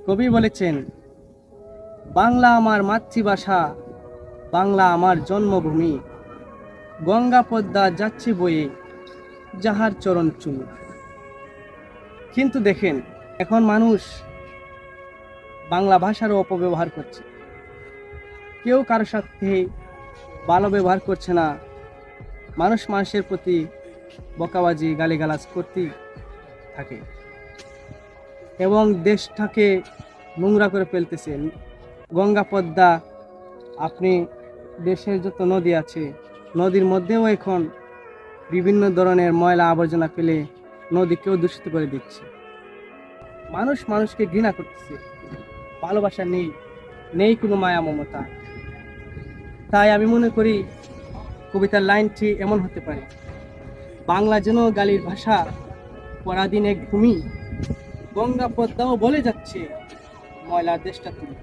কবি বলেছেন, বাংলা আমার মাতৃভাষা, বাংলা আমার জন্মভূমি, গঙ্গা পদ্মা যাচ্ছে বয়ে যাহার চরণ চুমি। কিন্তু দেখেন, এখন মানুষ বাংলা ভাষারও অপব্যবহার করছে। কেউ কারোর সাথে ভালো ব্যবহার করছে না, মানুষ মানুষের প্রতি বকাবাজি গালিগালাজ করতেই থাকে এবং দেশটাকে নোংরা করে ফেলতেছে। গঙ্গা পদ্মা, আপনি দেশের যত নদী আছে, নদীর মধ্যেও এখন বিভিন্ন ধরনের ময়লা আবর্জনা ফেলে নদীকেও দূষিত করে দিচ্ছে। মানুষ মানুষকে ঘৃণা করতেছে, ভালোবাসা নেই, নেই কোনো মায়া মমতা। তাই আমি মনে করি কবিতার লাইনটি এমন হতে পারে, বাংলা যেন গালির ভাষা, পরাধীন এক ভূমি, গঙ্গা পদ্মাও বলে যাচ্ছে ময়লার দেশটা তুমি।